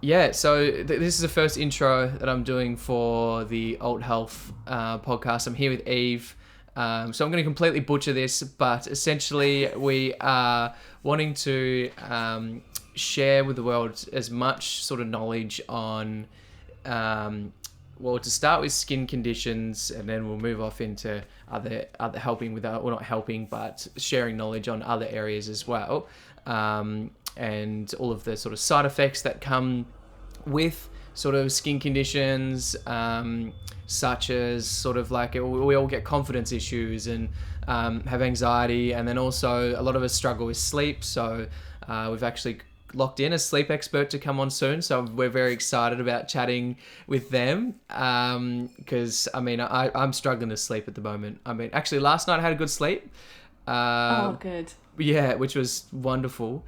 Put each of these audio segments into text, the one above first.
Yeah, so this is the first intro that I'm doing for the Alt Health podcast. I'm here with Eve. So I'm going to completely butcher this, but essentially we are wanting to share with the world as much sort of knowledge on, well, to start with skin conditions, and then we'll move off into other helping with, well, not helping, but sharing knowledge on other areas as well. And all of the sort of side effects that come with sort of skin conditions, such as sort of like we all get confidence issues and have anxiety, and then also a lot of us struggle with sleep. So we've actually locked in a sleep expert to come on soon, so we're very excited about chatting with them, because I mean I'm struggling to sleep at the moment. I mean, actually last night I had a good sleep. Oh, good. Yeah, which was wonderful.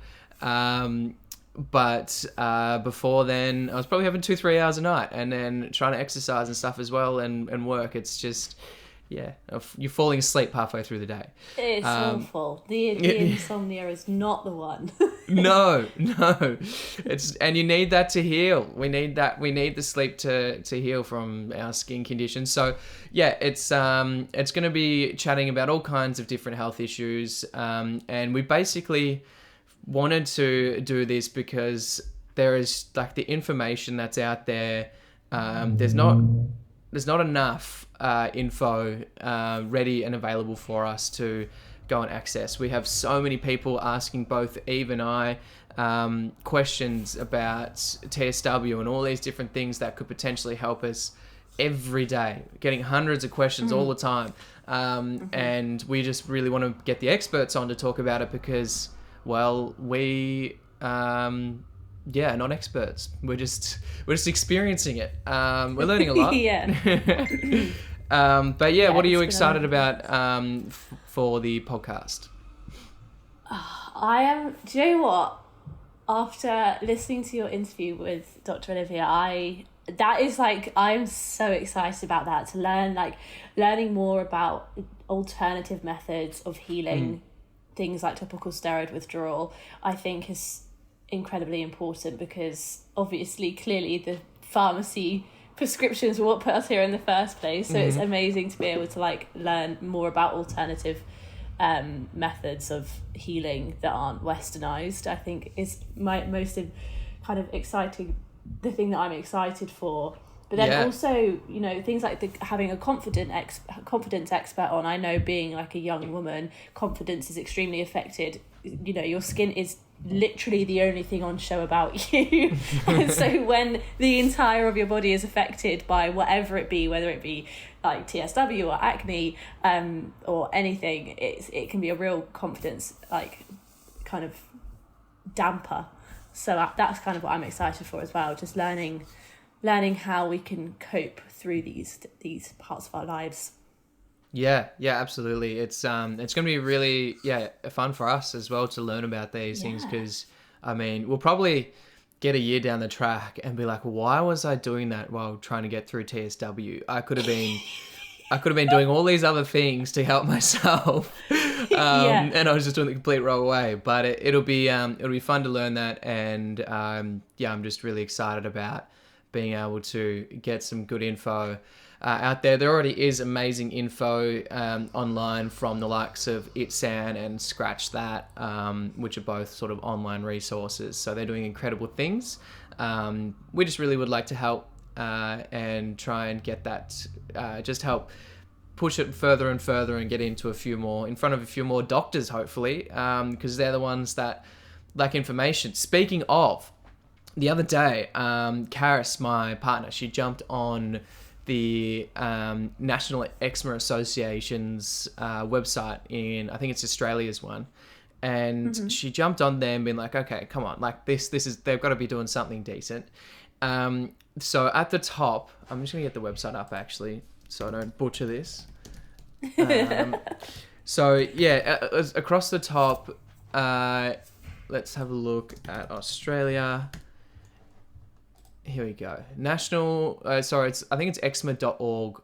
But before then, I was probably having 2-3 hours a night, and then trying to exercise and stuff as well, and work. It's just, yeah, you're falling asleep halfway through the day. It's awful. The insomnia is not the one. No. And you need that to heal. We need the sleep to heal from our skin conditions. So yeah, it's going to be chatting about all kinds of different health issues, and we basically wanted to do this because there is like the information that's out there. There's not enough info ready and available for us to go and access. We have so many people asking both Eve and I questions about TSW and all these different things that could potentially help us every day, getting hundreds of questions all the time. And we just really want to get the experts on to talk about it because, well, we not experts. We're just experiencing it. We're learning a lot. Yeah. But yeah, what are you excited about for the podcast? I am. Do you know what? After listening to your interview with Dr. Olivia, I'm so excited about that, to learning more about alternative methods of healing. Things like topical steroid withdrawal, I think, is incredibly important because obviously, clearly, the pharmacy prescriptions were what put us here in the first place. So it's amazing to be able to learn more about alternative methods of healing that aren't westernized. I think is my most kind of exciting, the thing that I'm excited for. But then also, things like having a confidence expert on. I know, being like a young woman, confidence is extremely affected. Your skin is literally the only thing on show about you. And so when the entire of your body is affected by whatever it be, whether it be like TSW or acne or anything, it can be a real confidence kind of damper. So that's kind of what I'm excited for as well. Just learning how we can cope through these parts of our lives. Yeah, absolutely. It's going to be really fun for us as well to learn about these things, because I mean we'll probably get a year down the track and be like, why was I doing that while trying to get through TSW? I could have been doing all these other things to help myself, and I was just doing the complete wrong way. But it'll be fun to learn that, and I'm just really excited about being able to get some good info out there. There already is amazing info online from the likes of Eczema and Scratch That, which are both sort of online resources. So they're doing incredible things. We just really would like to help and try and get that, just help push it further and further and get in front of a few more doctors, hopefully, because they're the ones that lack information. Speaking of, the other day, Karis, my partner, she jumped on the National Eczema Association's website I think it's Australia's one, and she jumped on there and been like, okay, come on, like this is, they've got to be doing something decent. So at the top, I'm just gonna get the website up actually, so I don't butcher this. So yeah, across the top, let's have a look at Australia. Here we go. National, I think it's eczema.org.au.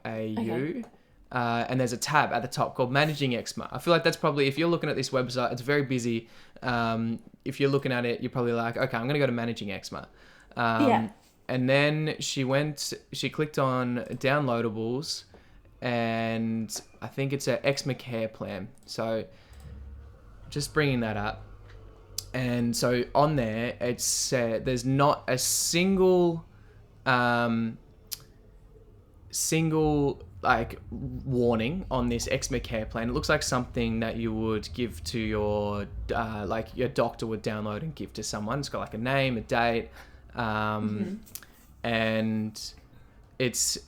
Okay. and there's a tab at the top called Managing Eczema. I feel like that's probably, if you're looking at this website, it's very busy. If you're looking at it, you're probably like, okay, I'm going to go to Managing Eczema. And then she clicked on downloadables, and I think it's a eczema care plan. So just bringing that up. And so on there, it's there's not a single like warning on this eczema care plan. It looks like something that you would give to your like your doctor would download and give to someone. It's got like a name, a date, and it's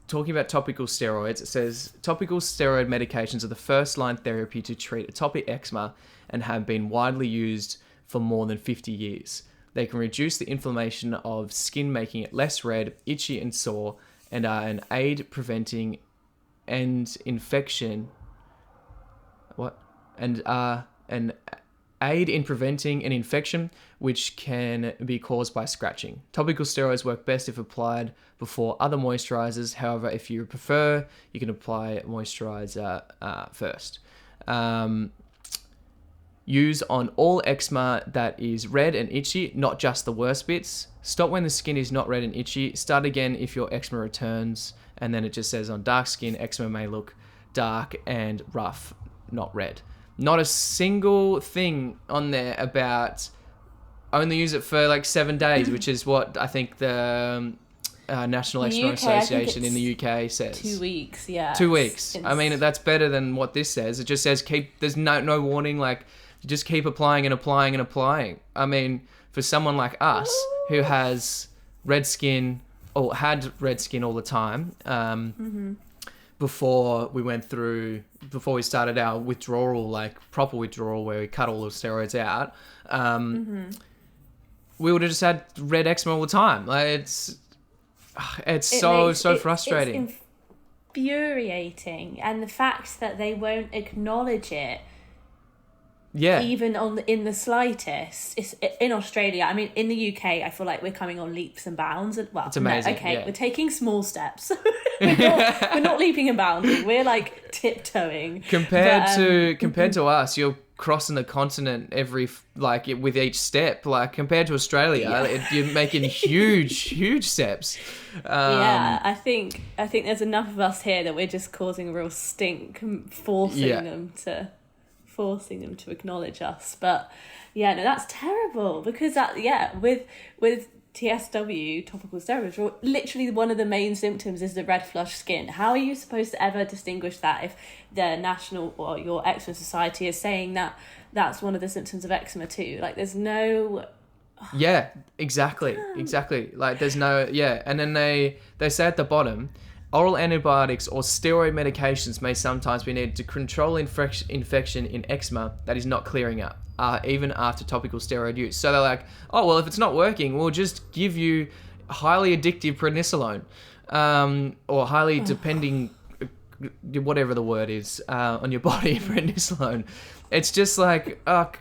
talking about topical steroids. It says topical steroid medications are the first line therapy to treat atopic eczema and have been widely used for more than 50 years. They can reduce the inflammation of skin, making it less red, itchy, and sore, and are an aid preventing and infection. And are an aid in preventing an infection which can be caused by scratching. Topical steroids work best if applied before other moisturizers. However, if you prefer, you can apply moisturizer first. Use on all eczema that is red and itchy, not just the worst bits. Stop when the skin is not red and itchy. Start again if your eczema returns. And then it just says on dark skin, eczema may look dark and rough, not red. Not a single thing on there about only use it for like 7 days, which is what I think the National Eczema Association in the UK says. 2 weeks, yeah. 2 weeks. I mean, that's better than what this says. It just says there's no warning, like just keep applying and applying and applying. I mean, for someone like us who has red skin or had red skin all the time, before we started our withdrawal, like proper withdrawal where we cut all the steroids out, we would have just had red eczema all the time. Like it's so frustrating. It's infuriating, and the fact that they won't acknowledge it. Yeah. Even in the slightest. It's in Australia. I mean, in the UK, I feel like we're coming on leaps and bounds. Well, it's amazing. No, okay, we're taking small steps. we're not leaping and bounding. We're like tiptoeing. Compared to us, you're crossing the continent with each step. Like compared to Australia, you're making huge steps. I think there's enough of us here that we're just causing a real stink, forcing them to acknowledge us. But yeah, no, that's terrible, because with TSW, topical steroids, literally one of the main symptoms is the red flush skin. How are you supposed to ever distinguish that if the national or your eczema society is saying that that's one of the symptoms of eczema too? Like there's no... Yeah, exactly. Like there's no... Yeah, and then they say at the bottom, oral antibiotics or steroid medications may sometimes be needed to control infection in eczema that is not clearing up, even after topical steroid use. So they're like, oh, well, if it's not working, we'll just give you highly addictive prednisolone, or highly depending, whatever the word is, on your body, prednisolone. It's just like, oh,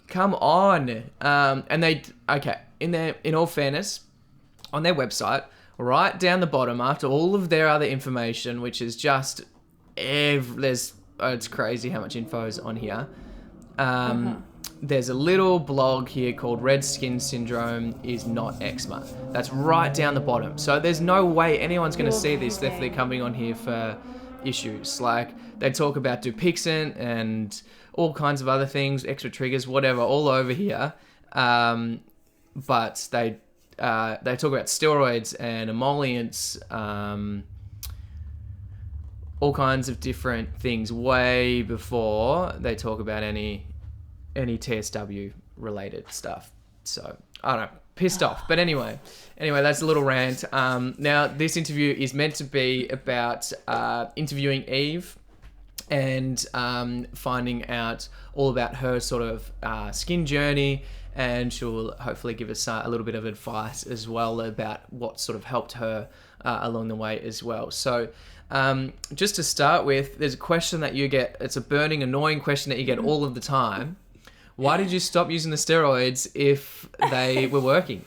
come on. And in all fairness, on their website, right down the bottom, after all of their other information, which is just it's crazy how much info is on here. There's a little blog here called Red Skin Syndrome is Not Eczema. That's right down the bottom. So there's no way anyone's going to see this if they're coming on here for issues. Like they talk about Dupixent and all kinds of other things, extra triggers, whatever, all over here. But they talk about steroids and emollients, all kinds of different things way before they talk about any TSW related stuff. So I don't know, pissed off. But anyway, that's a little rant. Now this interview is meant to be about interviewing Eve and finding out all about her sort of skin journey. And she'll hopefully give us a little bit of advice as well about what sort of helped her along the way as well. So just to start with, there's a question that you get. It's a burning, annoying question that you get all of the time. Why did you stop using the steroids if they were working?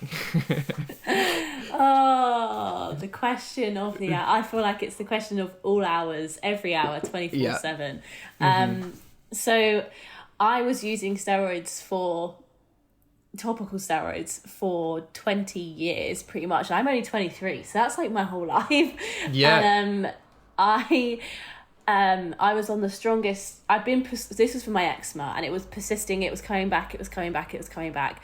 Oh, the question of the hour. I feel like it's the question of all hours, every hour, 24/7. So I was using topical steroids for 20 years pretty much. I'm only 23, so that's like my whole life. And I was on the strongest. This was for my eczema, and it was persisting. It was coming back. It was coming back. It was coming back.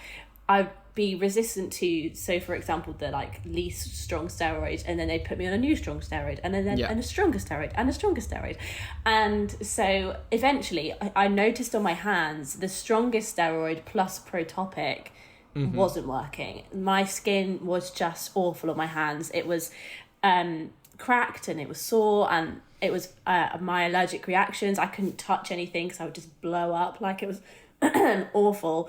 I'd be resistant to, so for example, the like least strong steroid, and then they put me on a new strong steroid, and then and a stronger steroid, and a stronger steroid. And so eventually I noticed on my hands the strongest steroid plus Protopic wasn't working. My skin was just awful on my hands. It was cracked, and it was sore, and it was my allergic reactions. I couldn't touch anything because I would just blow up. Like, it was awful.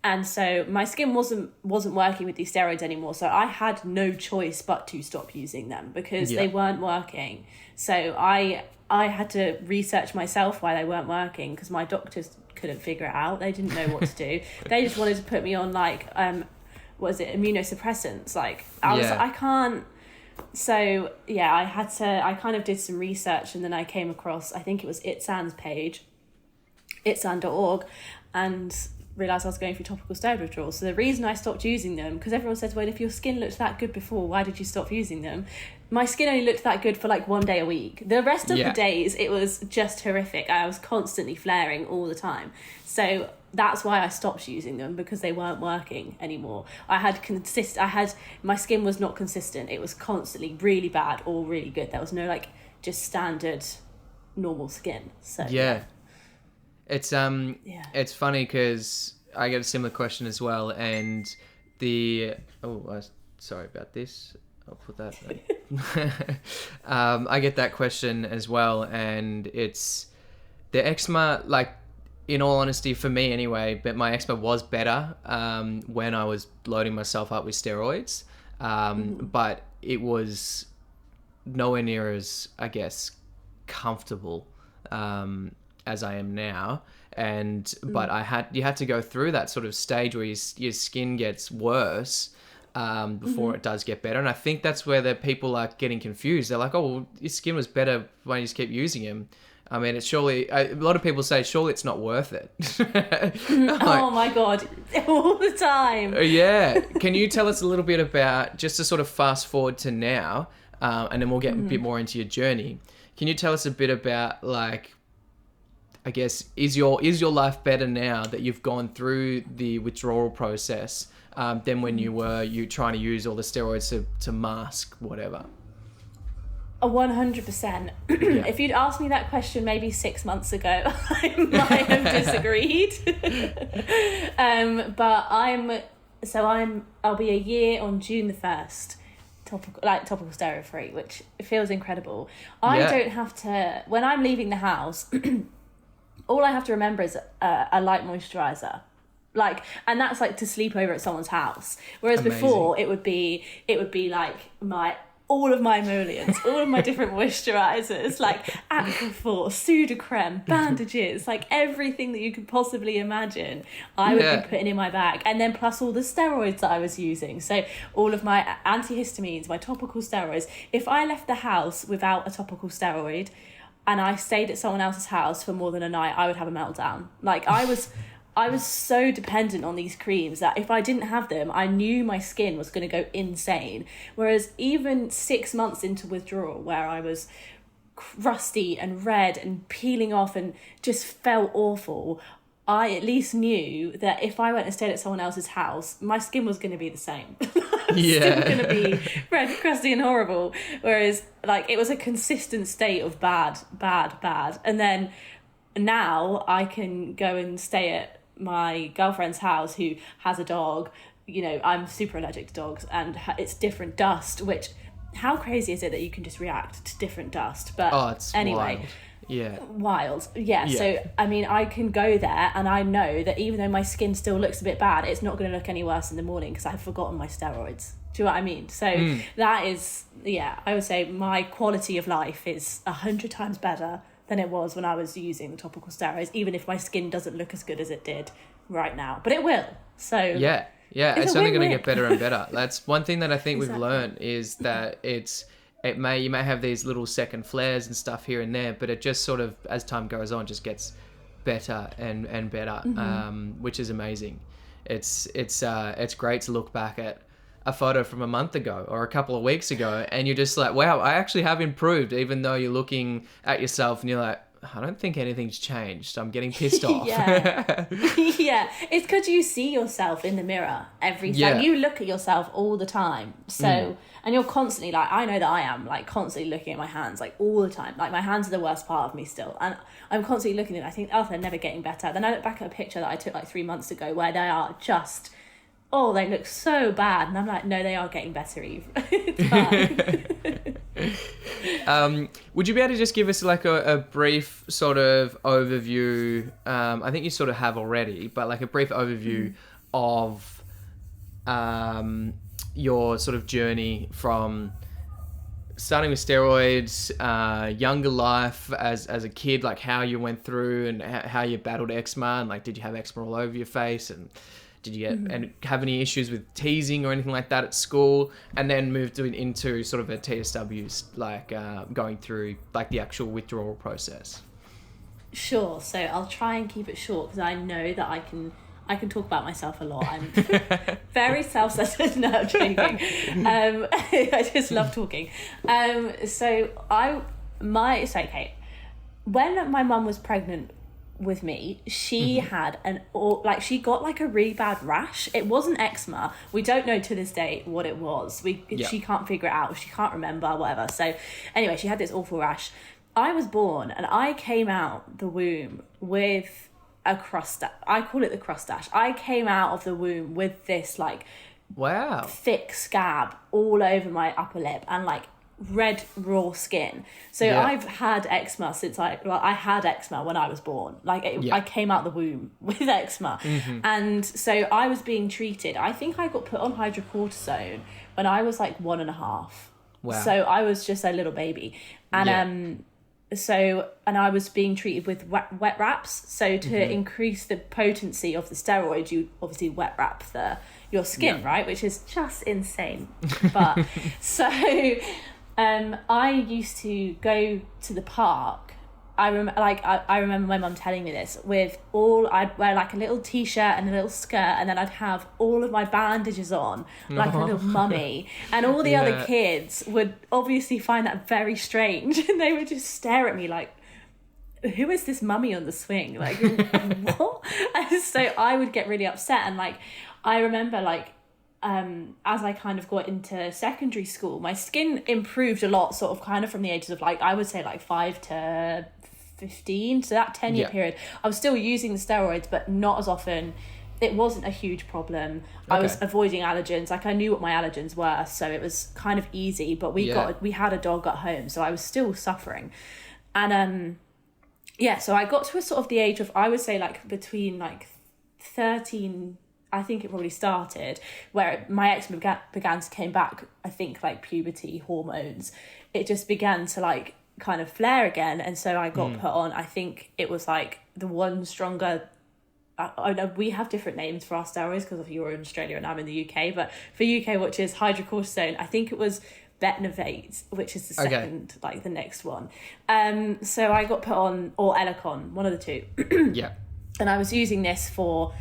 And so my skin wasn't working with these steroids anymore. So I had no choice but to stop using them because they weren't working. So I had to research myself why they weren't working, because my doctors couldn't figure it out. They didn't know what to do. They just wanted to put me on like immunosuppressants. Like, I was like, I can't. So yeah, I kind of did some research, and then I came across, I think it was Itsan's page, itsan.org, and realised I was going through topical steroid withdrawal. So the reason I stopped using them, because everyone says, well, if your skin looked that good before, why did you stop using them? My skin only looked that good for like 1 day a week. The rest of the days, it was just horrific. I was constantly flaring all the time. So that's why I stopped using them, because they weren't working anymore. My skin was not consistent. It was constantly really bad or really good. There was no like just standard normal skin. So it's it's funny because I get a similar question as well, and sorry about this. I'll put that. I get that question as well, and it's the eczema. Like, in all honesty, for me anyway, but my eczema was better when I was loading myself up with steroids, but it was nowhere near as, I guess, comfortable as I am now. But you had to go through that sort of stage where your skin gets worse before it does get better. And I think that's where the people are getting confused. They're like, oh, well, your skin was better when you just keep using them. I mean, it's surely, a lot of people say, surely it's not worth it. Oh my God, all the time. Yeah. Can you tell us a little bit about, just to sort of fast forward to now, and then we'll get a bit more into your journey. Can you tell us a bit about, like, I guess, is your life better now that you've gone through the withdrawal process than when you were trying to use all the steroids to mask whatever? 100%. If you'd asked me that question maybe 6 months ago, I might have disagreed. But I'll be a year on June the 1st, topical steroid free, which feels incredible. I don't have to, when I'm leaving the house, all I have to remember is a light moisturizer. Like, and that's like to sleep over at someone's house. Whereas before it would be like all of my emollients, all of my different moisturizers, like Aquaphor, Sudocreme, bandages, like everything that you could possibly imagine, I would be putting in my bag. And then plus all the steroids that I was using. So all of my antihistamines, my topical steroids. If I left the house without a topical steroid and I stayed at someone else's house for more than a night, I would have a meltdown. Like, I was so dependent on these creams that if I didn't have them, I knew my skin was going to go insane. Whereas even 6 months into withdrawal, where I was crusty and red and peeling off and just felt awful, I at least knew that if I went and stayed at someone else's house, my skin was going to be the same. Still going to be red, crusty and horrible. Whereas, like, it was a consistent state of bad. And then now I can go and stay at my girlfriend's house who has a dog. You know, I'm super allergic to dogs, and it's different dust, which, how crazy is it that you can just react to different dust? But it's anyway, wild. Yeah. So I mean, I can go there and I know that even though my skin still looks a bit bad, it's not going to look any worse in the morning because I've forgotten my steroids. Do you know what I mean? So that is, I would say my quality of life is 100 times better than it was when I was using the topical steroids, even if my skin doesn't look as good as it did right now. But it will. So Yeah, it's only going to get better and better. That's one thing that I think we've learned is that you may have these little second flares and stuff here and there, but it just sort of, as time goes on, just gets better and better, which is amazing. It's great to look back at a photo from a month ago or a couple of weeks ago, and you're just like, wow, I actually have improved, even though you're looking at yourself and you're like, I don't think anything's changed. I'm getting pissed off. Yeah. Yeah. It's because you see yourself in the mirror every time. You look at yourself all the time. So, and you're constantly like, I know that I am like constantly looking at my hands like all the time. Like my hands are the worst part of me still. And I'm constantly looking at it. I think, oh, they're never getting better. Then I look back at a picture that I took like 3 months ago where they are just, oh, they look so bad. And I'm like, no, they are getting better, Eve. It's fine. Would you be able to just give us like a brief sort of overview? I think you sort of have already, but like a brief overview of your sort of journey from starting with steroids, younger life as a kid, like how you went through and how you battled eczema, and like did you have eczema all over your face, and did you get and have any issues with teasing or anything like that at school, and then moved into sort of a TSWs, like going through like the actual withdrawal process? Sure. So I'll try and keep it short because I know that I can talk about myself a lot. I'm very self-centered. No, I'm joking. I just love talking. So it's okay. When my mum was pregnant with me, she had she got like a really bad rash. It wasn't eczema. We don't know to this day what it was. She can't figure it out. She can't remember, whatever. So anyway, she had this awful rash. I was born and I came out the womb with a crust. I call it the crustache. I came out of the womb with this like thick scab all over my upper lip and like red raw skin. So I've had eczema since I had eczema when I was born. Like I came out the womb with eczema. And so I was being treated. I think I got put on hydrocortisone when I was like 1.5. Wow. So I was just a little baby. And and I was being treated with wet wraps. So to increase the potency of the steroid, you obviously wet wrap your skin, right? Which is just insane. But so I used to go to the park. I remember my mum telling me this. I'd wear like a little t-shirt and a little skirt, and then I'd have all of my bandages on, like a little mummy. And all the other kids would obviously find that very strange, and they would just stare at me like, "Who is this mummy on the swing?" Like, what? And so I would get really upset, and like I remember like. As I kind of got into secondary school, my skin improved a lot, sort of kind of from the ages of like, I would say like 5 to 15. So that 10-year period, I was still using the steroids, but not as often. It wasn't a huge problem. I was avoiding allergens. Like I knew what my allergens were, so it was kind of easy, but we had a dog at home, so I was still suffering. And so I got to a sort of the age of, I would say like between like 13, I think it probably started, where my eczema began to came back. I think like puberty, hormones, it just began to like kind of flare again. And so I got put on, I think it was like the one stronger, I know we have different names for our steroids because you're in Australia and I'm in the UK, but for UK, which is hydrocortisone, I think it was Betnovate, which is the second, like the next one. So I got put on, or Elicon, one of the two. And I was using this for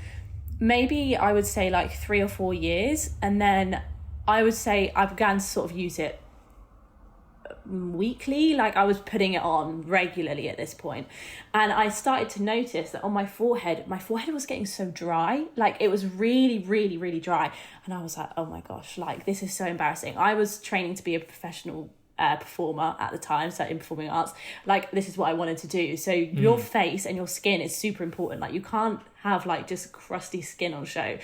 maybe I would say like 3 or 4 years, and then I would say I began to sort of use it weekly. Like I was putting it on regularly at this point, and I started to notice that on my forehead was getting so dry. Like it was really, really, really dry, and I was like, oh my gosh, like this is so embarrassing. I was training to be a professional performer at the time, so in performing arts, like this is what I wanted to do. So your face and your skin is super important. Like you can't have like just crusty skin on show.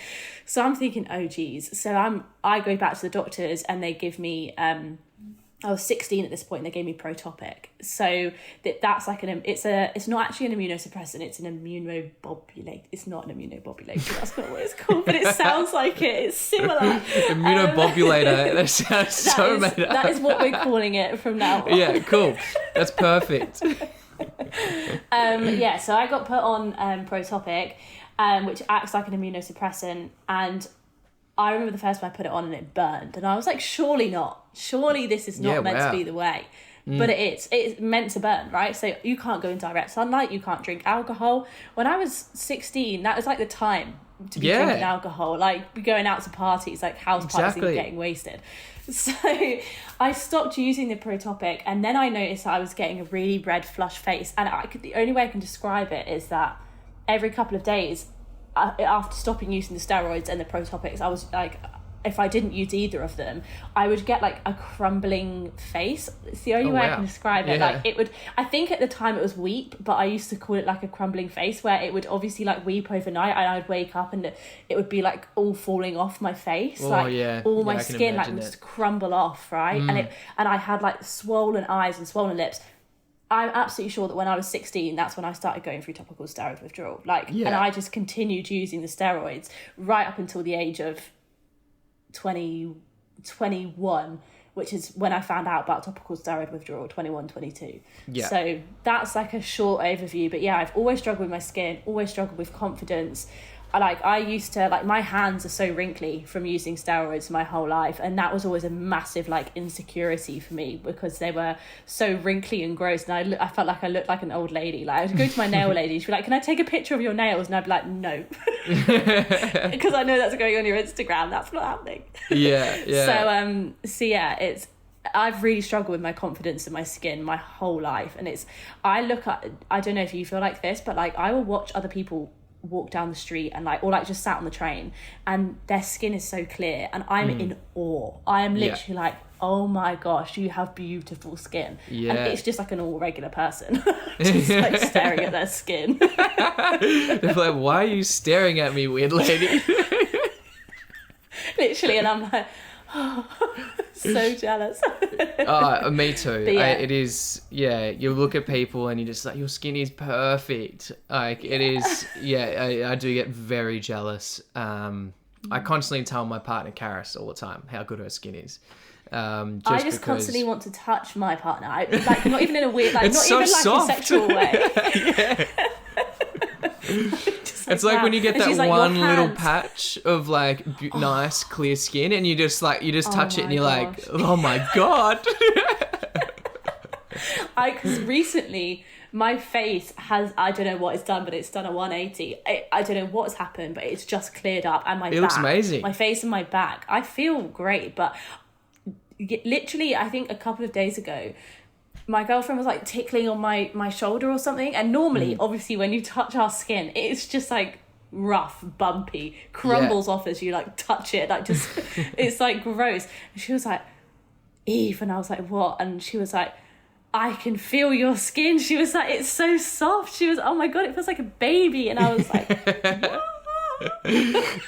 So I'm thinking, oh geez. So I go back to the doctors and they give me I was 16 at this point, and they gave me Protopic. So that's like it's not actually an immunosuppressant, it's an immunobobulate. It's not an immunobobulator, that's not what it's called, but it sounds like it. It's similar. Immunobobulator. That sounds so made up. That is what we're calling it from now on. Yeah, cool. That's perfect. So I got put on Protopic, which acts like an immunosuppressant, and I remember the first time I put it on and it burned, and I was like, surely not. Surely this is not meant to be the way. But it is. It's meant to burn, right? So you can't go in direct sunlight. You can't drink alcohol. When I was 16, that was like the time to be drinking alcohol. Like, be going out to parties, like house parties and getting wasted. So I stopped using the Protopic, and then I noticed that I was getting a really red flush face. And the only way I can describe it is that every couple of days, after stopping using the steroids and the Protopics, I was like, if I didn't use either of them, I would get like a crumbling face. It's the only way I can describe it. Like, it would, I think at the time it was weep, but I used to call it like a crumbling face, where it would obviously like weep overnight, and I would wake up and it would be like all falling off my face. All my skin like would just crumble off, right? And I had like swollen eyes and swollen lips. I'm absolutely sure that when I was 16, that's when I started going through topical steroid withdrawal. And I just continued using the steroids right up until the age of 21, which is when I found out about topical steroid withdrawal, 21, 22. So that's like a short overview. But yeah, I've always struggled with my skin, always struggled with confidence. I used to, like, my hands are so wrinkly from using steroids my whole life, and that was always a massive like insecurity for me, because they were so wrinkly and gross, and I felt like I looked like an old lady. Like, I would go to my nail lady, she'd be like, can I take a picture of your nails? And I'd be like, no. Because I know that's going on your Instagram. That's not happening. So it's, I've really struggled with my confidence in my skin my whole life. And I don't know if you feel like this, but like, I will watch other people walk down the street and like, or like just sat on the train, and their skin is so clear, and I'm in awe. I am literally like, oh my gosh, you have beautiful skin. And it's just like an all regular person just like staring at their skin. They're like, why are you staring at me, weird lady? Literally. And I'm like, oh, so jealous. Me too. It is, you look at people and you're just like, your skin is perfect. Like, it is, I do get very jealous. I constantly tell my partner Karis all the time how good her skin is. I just constantly want to touch my partner. Like, not even in a weird, like, it's not so even like soft. a sexual way. It's like when you get that one little patch of like nice clear skin, and you just touch it and you're like, oh my god. Because recently my face has, I don't know what it's done, but it's done a 180. I don't know what's happened, but it's just cleared up, and my back looks amazing. My face and my back, I feel great. But literally, I think a couple of days ago, my girlfriend was like tickling on my shoulder or something, and normally obviously when you touch our skin, it's just like rough, bumpy, crumbles off as you like touch it, like just it's like gross. And she was like, Eve, and I was like, what? And she was like, I can feel your skin. She was like, it's so soft. She was, oh my god, it feels like a baby. And I was like, what?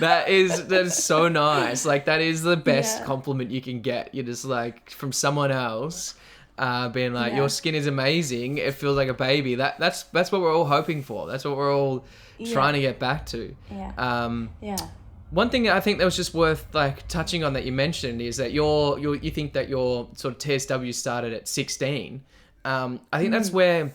that is so nice. Like, that is the best compliment you can get. You're just like, from someone else being like, your skin is amazing, it feels like a baby. That's what we're all hoping for. That's what we're all trying to get back to. One thing I think that was just worth like touching on that you mentioned is that you think that your sort of TSW started at 16. I think that's where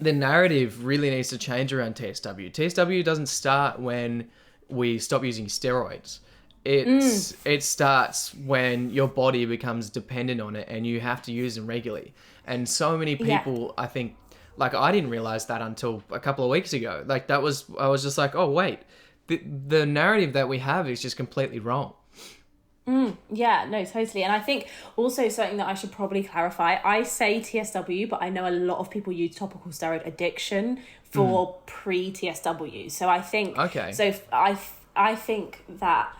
the narrative really needs to change around TSW. TSW doesn't start when we stop using steroids. It starts when your body becomes dependent on it and you have to use them regularly. And so many people, I think, like, I didn't realize that until a couple of weeks ago. Like, I was just like, oh wait, the narrative that we have is just completely wrong. Yeah, no, totally. And I think also something that I should probably clarify, I say TSW, but I know a lot of people use topical steroid addiction for pre-TSW. So I think, so I think that,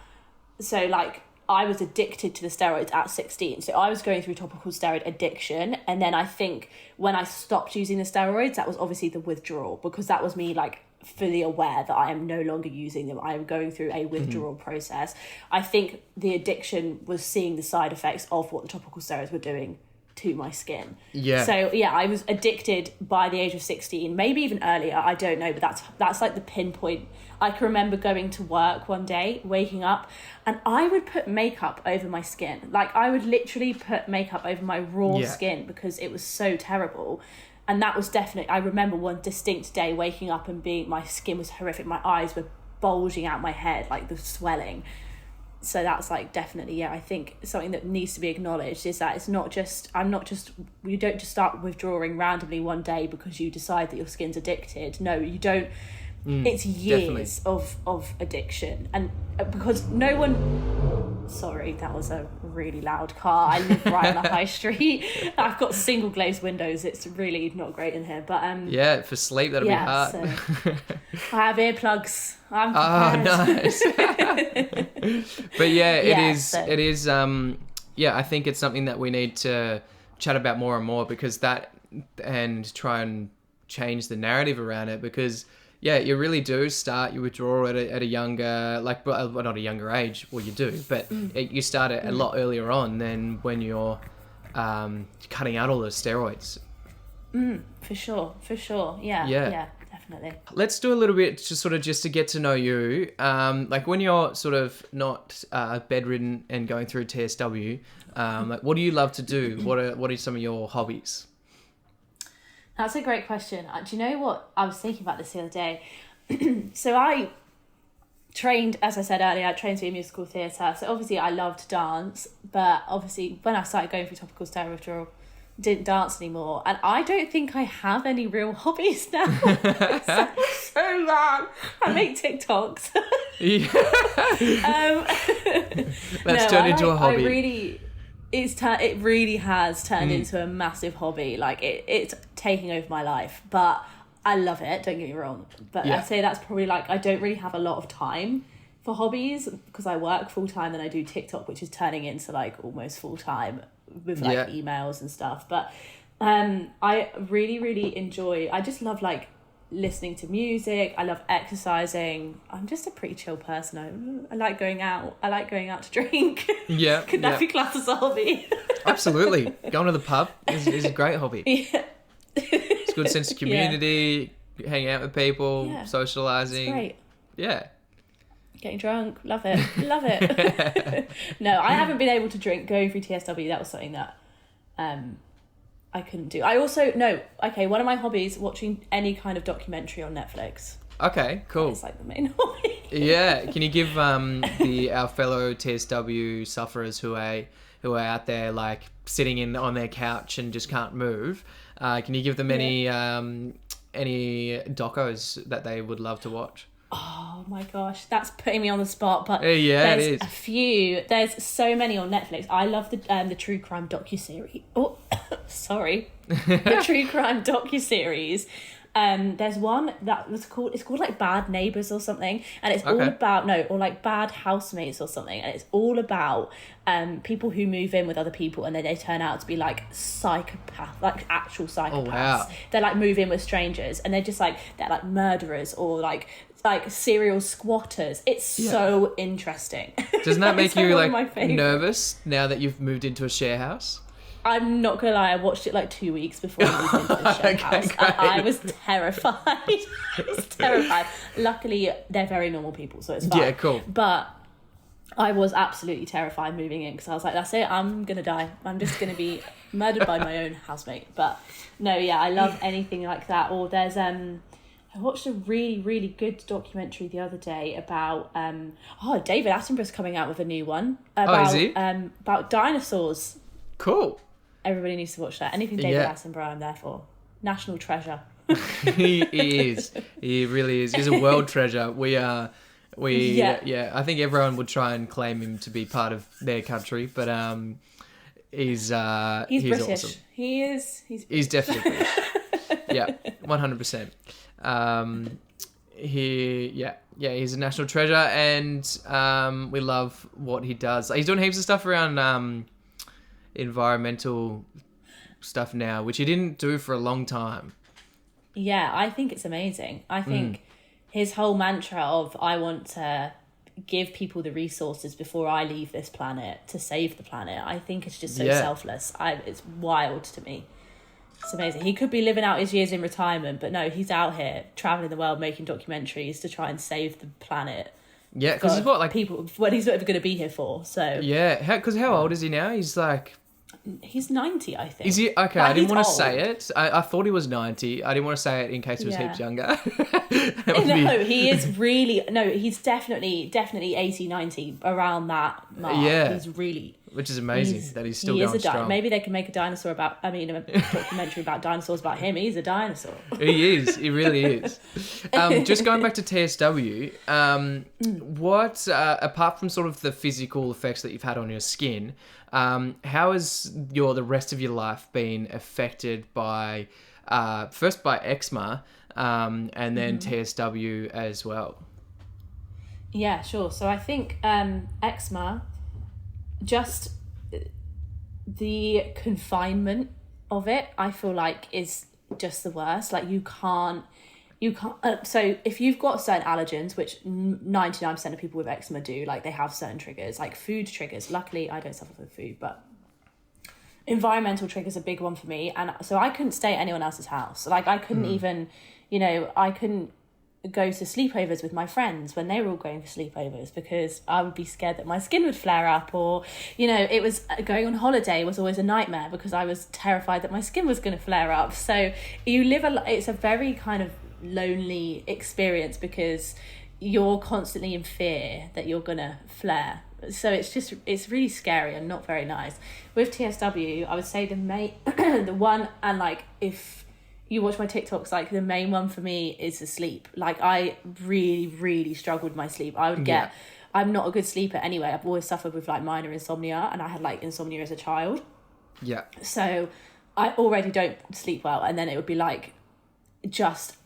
so like, I was addicted to the steroids at 16. So I was going through topical steroid addiction. And then I think when I stopped using the steroids, that was obviously the withdrawal, because that was me like fully aware that I am no longer using them. I am going through a withdrawal process. I think the addiction was seeing the side effects of what the topical steroids were doing to my skin. So I was addicted by the age of 16, maybe even earlier, I don't know, but that's like the pinpoint. I can remember going to work one day, waking up, and I would put makeup over my skin. Like, I would literally put makeup over my raw skin because it was so terrible. And that was definitely, I remember one distinct day waking up and my skin was horrific. My eyes were bulging out my head, like the swelling. So that's like definitely, I think something that needs to be acknowledged is that you don't just start withdrawing randomly one day because you decide that your skin's addicted. No, you don't. It's years of addiction, and because no one, sorry, that was a really loud car. I live right on the high street. I've got single glazed windows. It's really not great in here, but for sleep that'll be hard. So I have earplugs. I'm nice. But it is I think it's something that we need to chat about more and more, because and try and change the narrative around it, because you really do start your withdrawal at a younger, not a younger age. Well, you do, but you start it a lot earlier on than when you're cutting out all those steroids. For sure. Yeah, definitely. Let's do a little bit just to get to know you. Like when you're sort of not bedridden and going through TSW, like what do you love to do? What are some of your hobbies? That's a great question. Do you know what? I was thinking about this the other day. So I trained, as I said earlier, I trained to be in musical theatre. So obviously I loved dance, but obviously when I started going through topical steroid withdrawal, didn't dance anymore. And I don't think I have any real hobbies now. So bad. I make TikToks. That's turned into a hobby. It really has turned into a massive hobby. Like it's taking over my life, but I love it. Don't get me wrong. But I'd say that's probably like, I don't really have a lot of time for hobbies because I work full time and I do TikTok, which is turning into like almost full time with like emails and stuff. But I really, really enjoy. I just love like listening to music. I love exercising. I'm just a pretty chill person. I like going out. I like going out to drink. Yeah. Could that be classed as a hobby? Absolutely. Going to the pub is a great hobby. Yeah. It's a good sense of community, hanging out with people, socialising. It's great. Yeah. Getting drunk. Love it. Love it. No, I haven't been able to drink going through TSW. That was something that I couldn't do. I also, one of my hobbies, watching any kind of documentary on Netflix. Okay, cool. It's like the main hobby. Yeah, can you give our fellow TSW sufferers who are out there like sitting on their couch and just can't move, can you give them any docos that they would love to watch? Oh my gosh, that's putting me on the spot, but there's a few. There's so many on Netflix. I love the true crime docuseries. Oh, sorry, the true crime docuseries. There's one that was called like Bad Neighbours or something, and it's all about or like Bad Housemates or something, and it's all about people who move in with other people and then they turn out to be like like actual psychopaths. Oh, wow. They like move in with strangers and they're just like they're like murderers or like serial squatters. It's so interesting. Doesn't that make you like nervous now that you've moved into a share house? I'm not gonna lie, I watched it like 2 weeks before I moved into the share house. And I was terrified. Luckily, they're very normal people, so it's fine. Yeah, cool. But I was absolutely terrified moving in because I was like, that's it, I'm gonna die. I'm just gonna be murdered by my own housemate. But no, I love anything like that. Or there's I watched a really, really good documentary the other day about David Attenborough's coming out with a new one about is he? About dinosaurs. Cool. Everybody needs to watch that. Anything David Attenborough, I'm there for. National treasure. He is. He really is. He's a world treasure. I think everyone would try and claim him to be part of their country, but he's British. Awesome. He is. He's definitely British. Yeah, 100%. He's a national treasure, and we love what he does. He's doing heaps of stuff around environmental stuff now, which he didn't do for a long time. Yeah, I think it's amazing. I think his whole mantra of I want to give people the resources before I leave this planet to save the planet, I think it's just so selfless. It's wild to me. It's amazing. He could be living out his years in retirement, but no, he's out here traveling the world making documentaries to try and save the planet. Yeah, because he's got like people when he's not even going to be here for. So yeah, because how old is he now? He's like He's 90, I think. Is he? Okay, Like, I didn't he's want to old. say it. I thought he was 90. I didn't want to say it in case he was heaps younger. He is really... No, he's definitely 80, 90, around that mark. Yeah. He's really... Which is amazing that he's still going strong. Maybe they can make a documentary about dinosaurs about him. He's a dinosaur. He is. He really is. Just going back to TSW, what, apart from sort of the physical effects that you've had on your skin, how has the rest of your life been affected by, first by eczema, and then TSW as well? Yeah, sure. So I think eczema, just the confinement of it, I feel like is just the worst. Like you can't so if you've got certain allergens, which 99% of people with eczema do, like they have certain triggers, like food triggers. Luckily I don't suffer with food, but environmental triggers are a big one for me. And so I couldn't stay at anyone else's house. Like I couldn't even, I couldn't go to sleepovers with my friends when they were all going for sleepovers, because I would be scared that my skin would flare up, or it was going on holiday was always a nightmare because I was terrified that my skin was going to flare up. So it's a very kind of lonely experience because you're constantly in fear that you're gonna flare. So it's really scary and not very nice. With TSW, I would say the one, and like if you watch my TikToks, like the main one for me is the sleep. Like I really, really struggled with my sleep. I'm not a good sleeper anyway. I've always suffered with like minor insomnia, and I had like insomnia as a child. Yeah. So I already don't sleep well, and then it would be like just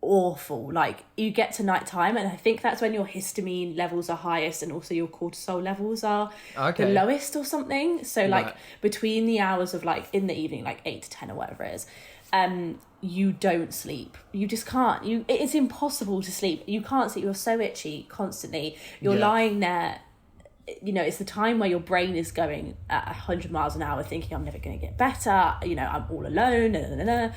awful. Like you get to nighttime, and I think that's when your histamine levels are highest, and also your cortisol levels are the lowest or something. So like between the hours of like in the evening, like 8 to 10 or whatever it is, you don't sleep. You just can't. It's impossible to sleep. You can't sleep. You're so itchy constantly. You're lying there. It's the time where your brain is going at 100 miles an hour, thinking I'm never going to get better. I'm all alone.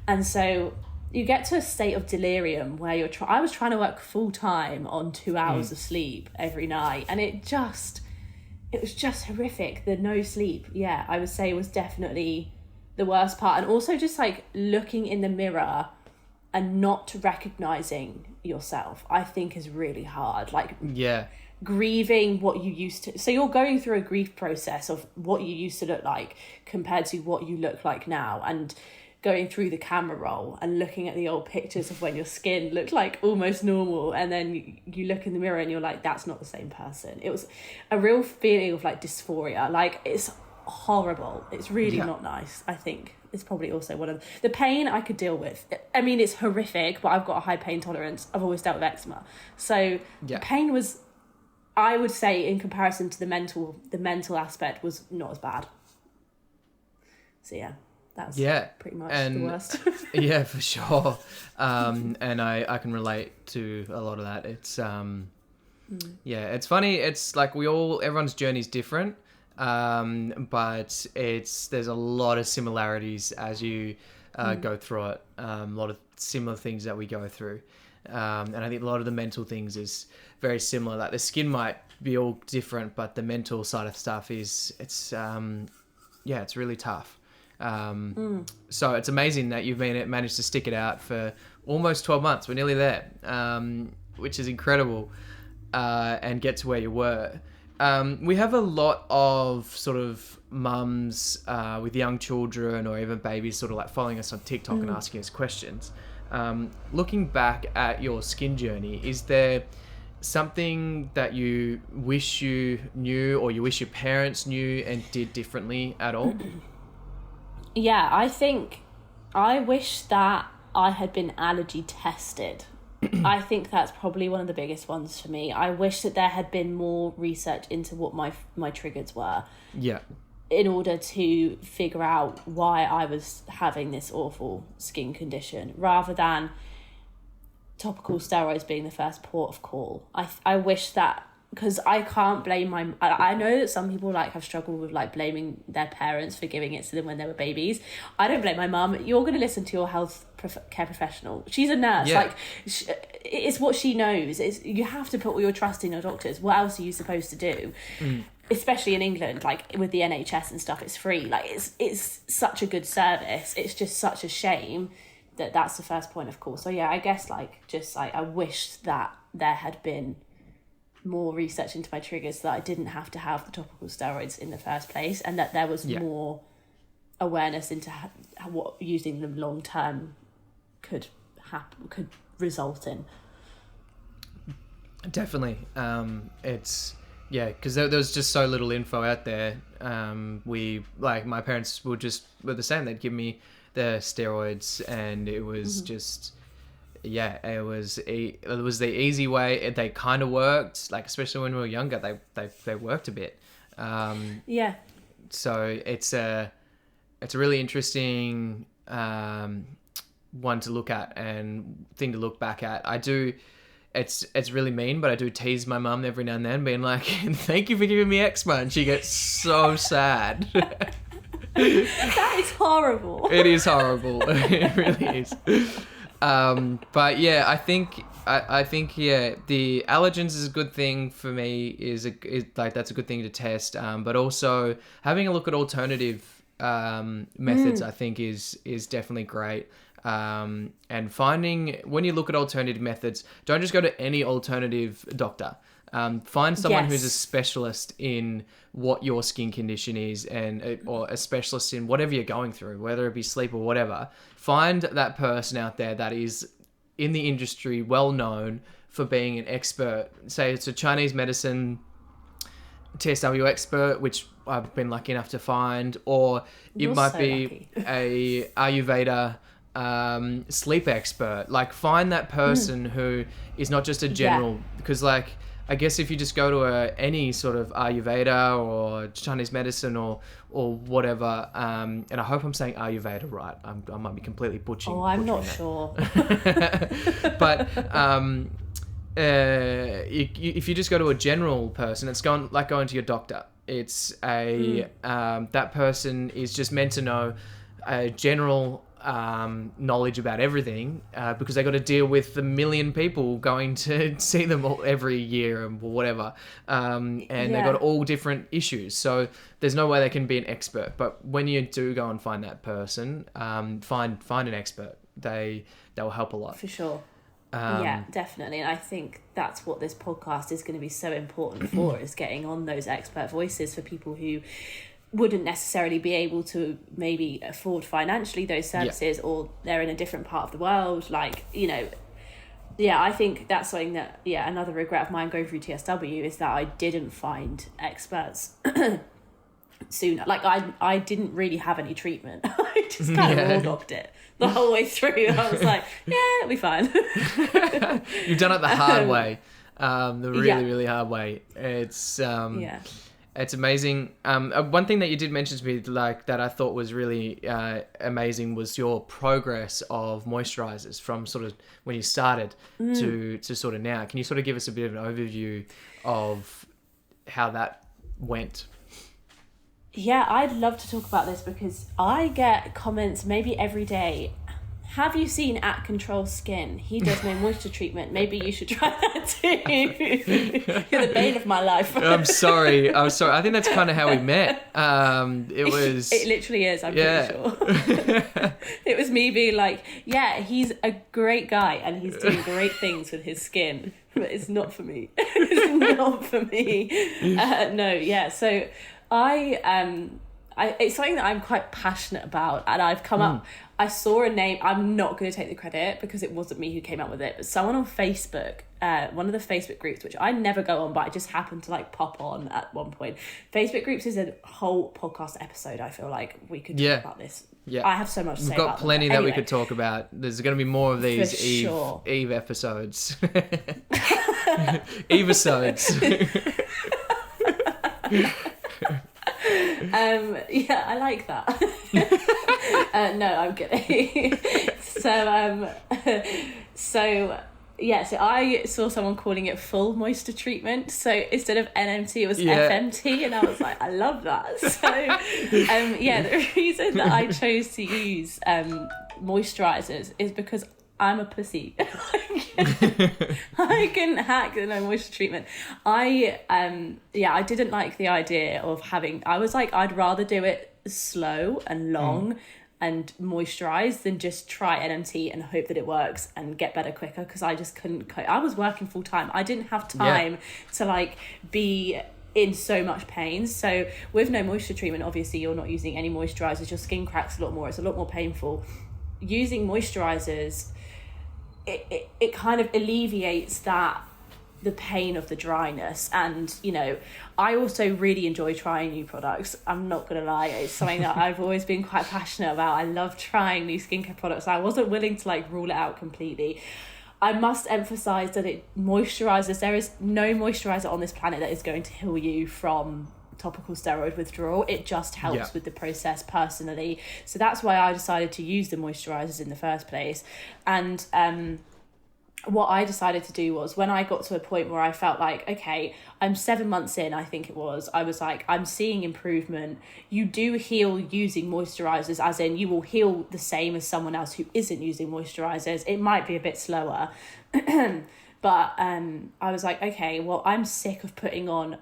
And so you get to a state of delirium where I was trying to work full time on 2 hours of sleep every night, and it was just horrific. The no sleep, I would say, was definitely the worst part. And also just like looking in the mirror and not recognizing yourself, I think is really hard. Like grieving what you used to. So you're going through a grief process of what you used to look like compared to what you look like now, and going through the camera roll and looking at the old pictures of when your skin looked like almost normal, and then you look in the mirror and you're like, that's not the same person. It was a real feeling of like dysphoria. Like it's horrible. It's really not nice. I think it's probably also one of the pain I could deal with. I mean, it's horrific, but I've got a high pain tolerance. I've always dealt with eczema, so the pain was, I would say, in comparison to the mental aspect, was not as bad. So that's pretty much the worst. Yeah, for sure. And I can relate to a lot of that. It's it's funny. It's like everyone's journey is different. But there's a lot of similarities as you go through it. A lot of similar things that we go through. And I think a lot of the mental things is very similar. Like the skin might be all different, but the mental side of stuff it's really tough. So it's amazing that you've managed to stick it out for almost 12 months. We're nearly there, which is incredible, and get to where you were. We have a lot of sort of mums with young children or even babies sort of like following us on TikTok and asking us questions. Looking back at your skin journey, is there something that you wish you knew or you wish your parents knew and did differently at all? Yeah, I think I wish that I had been allergy tested. I think that's probably one of the biggest ones for me. I wish that there had been more research into what my triggers were. Yeah. In order to figure out why I was having this awful skin condition, rather than topical steroids being the first port of call. I wish that, because I can't blame I know that some people like have struggled with like blaming their parents for giving it to them when they were babies. I don't blame my mum. You're going to listen to your health care professional. She's a nurse. Yeah. Like it's what she knows. You have to put all your trust in your doctors. What else are you supposed to do? especially in England, like with the NHS and stuff, it's free. Like it's such a good service. It's just such a shame that that's the first point of call. So yeah, I guess like just like I wish that there had been more research into my triggers, so that I didn't have to have the topical steroids in the first place, and that there was more awareness into what using them long term could result in. Definitely. It's because there's just so little info out there. We like my parents were the same. They'd give me the steroids, and it was just it was the easy way. They kind of worked, like especially when we were younger. They worked a bit. So it's a really interesting one to look at and thing to look back at. I do. It's really mean, but I do tease my mum every now and then, being like, "Thank you for giving me eczema," and she gets so sad. That is horrible. It is horrible. It really is. But yeah, I think the allergens is a good thing for me. Is like that's a good thing to test. But also having a look at alternative methods, I think is definitely great. And finding, when you look at alternative methods, don't just go to any alternative doctor. Find someone who's a specialist in what your skin condition is, or a specialist in whatever you're going through, whether it be sleep or whatever. Find that person out there that is in the industry, well known for being an expert. Say it's a Chinese medicine TSW expert, which I've been lucky enough to find, or it might be a Ayurveda sleep expert. Like find that person who is not just a general, because like I guess if you just go to any sort of Ayurveda or Chinese medicine or whatever, and I hope I'm saying Ayurveda right. I might be completely butchering. Oh, I'm not sure. But if you just go to a general person, it's going to your doctor. It's that person is just meant to know a general knowledge about everything, because they got to deal with the million people going to see them every year or whatever, and they got all different issues, so there's no way they can be an expert. But when you do go and find that person, find an expert. They'll help a lot for sure. Yeah, definitely. And I think that's what this podcast is going to be so important for, is getting on those expert voices for people who wouldn't necessarily be able to maybe afford financially those services, or they're in a different part of the world. Like, I think that's something that, another regret of mine going through TSW is that I didn't find experts sooner. Like I didn't really have any treatment. I just kind of raw dogged it the whole way through. I was like, it'll be fine. You've done it the hard way, the really hard way. It's amazing. One thing that you did mention to me, like that I thought was really amazing, was your progress of moisturizers from sort of when you started to sort of now. Can you sort of give us a bit of an overview of how that went? Yeah, I'd love to talk about this because I get comments maybe every day. Have you seen At Control Skin? He does no moisture treatment. Maybe you should try that too. You're the bane of my life. I'm sorry. I think that's kind of how we met. It literally is, I'm pretty sure. It was me being like, he's a great guy and he's doing great things with his skin, but it's not for me. It's not for me. So it's something that I'm quite passionate about, and I've come up. I saw a name. I'm not going to take the credit because it wasn't me who came up with it, but someone on Facebook, one of the Facebook groups, which I never go on, but I just happened to like pop on at one point. Facebook groups is a whole podcast episode. I feel like we could talk about this. Yeah, I have so much to say about them. We've got plenty that we could talk about. There's going to be more of these Eve episodes. Eve-episodes. I like that. No, I'm kidding. So I saw someone calling it full moisture treatment. So instead of NMT, it was FMT, and I was like, I love that. So the reason that I chose to use moisturizers is because I'm a pussy. I can hack the no moisture treatment. I didn't like the idea of I was like, I'd rather do it slow and long and moisturize than just try NMT and hope that it works and get better quicker, because I just couldn't cope. I was working full time. I didn't have time to like be in so much pain. So with no moisture treatment, obviously you're not using any moisturizers, your skin cracks a lot more, it's a lot more painful. Using moisturizers, it kind of alleviates the pain of the dryness. And you know, I also really enjoy trying new products. I'm not gonna lie, it's something that I've always been quite passionate about. I love trying new skincare products. I wasn't willing to like rule it out completely. I must emphasize that moisturizers, there is no moisturizer on this planet that is going to heal you from topical steroid withdrawal. It just helps with the process personally. So that's why I decided to use the moisturizers in the first place. And what I decided to do was, when I got to a point where I felt like, okay, I'm 7 months in, I think it was, I was like, I'm seeing improvement. You do heal using moisturizers, as in you will heal the same as someone else who isn't using moisturizers. It might be a bit slower. But I was like, okay, well, I'm sick of putting on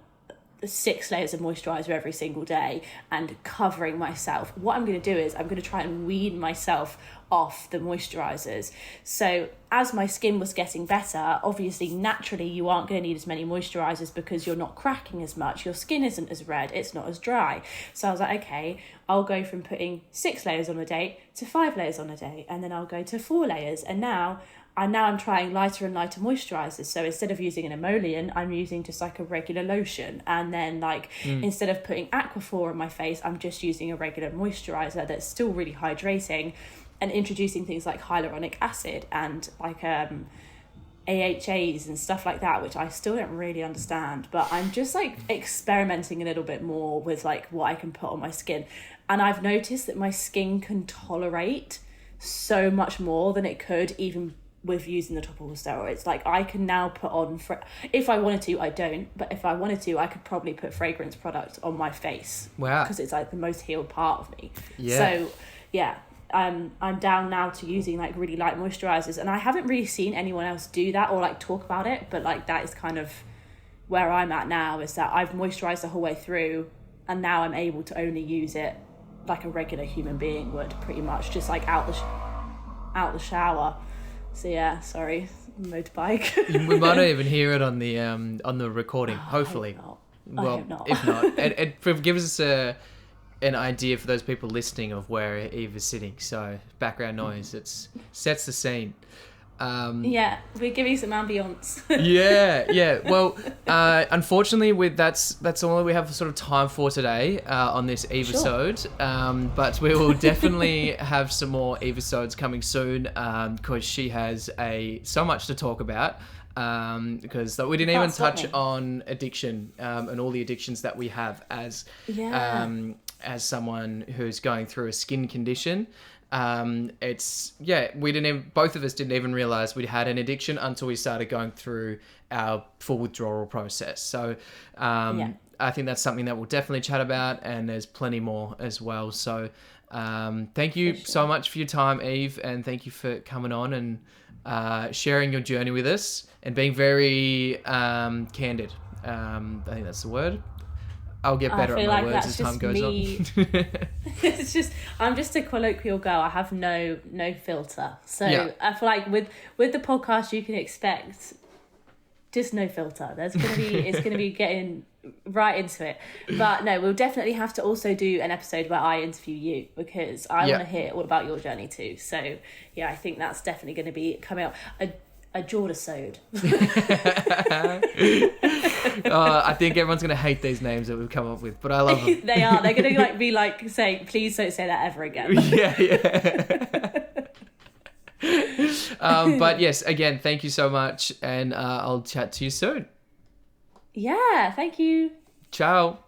6 layers of moisturizer every single day and covering myself. What I'm going to do is I'm going to try and wean myself off the moisturizers. So as my skin was getting better, obviously naturally you aren't going to need as many moisturizers because you're not cracking as much, your skin isn't as red, it's not as dry. So I was like, okay, I'll go from putting 6 layers on a day to 5 layers on a day, and then I'll go to 4 layers, and now I'm trying lighter and lighter moisturizers. So instead of using an emollient, I'm using just like a regular lotion. And then instead of putting Aquaphor on my face, I'm just using a regular moisturizer that's still really hydrating, and introducing things like hyaluronic acid and like AHAs and stuff like that, which I still don't really understand. But I'm just like experimenting a little bit more with like what I can put on my skin. And I've noticed that my skin can tolerate so much more than it could even with using the topical steroids. Like I can now put on, if I wanted to, I don't, but if I wanted to, I could probably put fragrance product on my face. Wow. Because it's like the most healed part of me. Yeah. So yeah, I'm down now to using like really light moisturizers, and I haven't really seen anyone else do that or like talk about it, but like that is kind of where I'm at now, is that I've moisturized the whole way through, and now I'm able to only use it like a regular human being would, pretty much, just like out the shower. So yeah, sorry, motorbike. We might not even hear it on the recording. Hopefully. I hope not. If not, it gives us an idea for those people listening of where Eve is sitting. So background noise, it sets the scene. Yeah, we're giving some ambience. yeah. Well, unfortunately, that's all we have sort of time for today on this Eve-isode. Sure. But we will definitely have some more Eve-isodes coming soon, because she has so much to talk about. Because we didn't even touch on addiction and all the addictions that we have as someone who's going through a skin condition. Both of us didn't even realize we had an addiction until we started going through our full withdrawal process. So I think that's something that we'll definitely chat about, and there's plenty more as well. So thank you so much for your time, Eve, and thank you for coming on and sharing your journey with us and being very candid. I think that's the word. I'll get better at my words as time goes on. It's just, I'm just a colloquial girl. I have no filter. So I feel like with the podcast, you can expect just no filter. It's gonna be getting right into it. But no, we'll definitely have to also do an episode where I interview you, because I want to hear all about your journey too. So yeah, I think that's definitely going to be coming out. A Jordasode. I think everyone's gonna hate these names that we've come up with, but I love them. They are. They're gonna be like saying, "Please don't say that ever again." But yes, again, thank you so much, and I'll chat to you soon. Yeah, thank you. Ciao.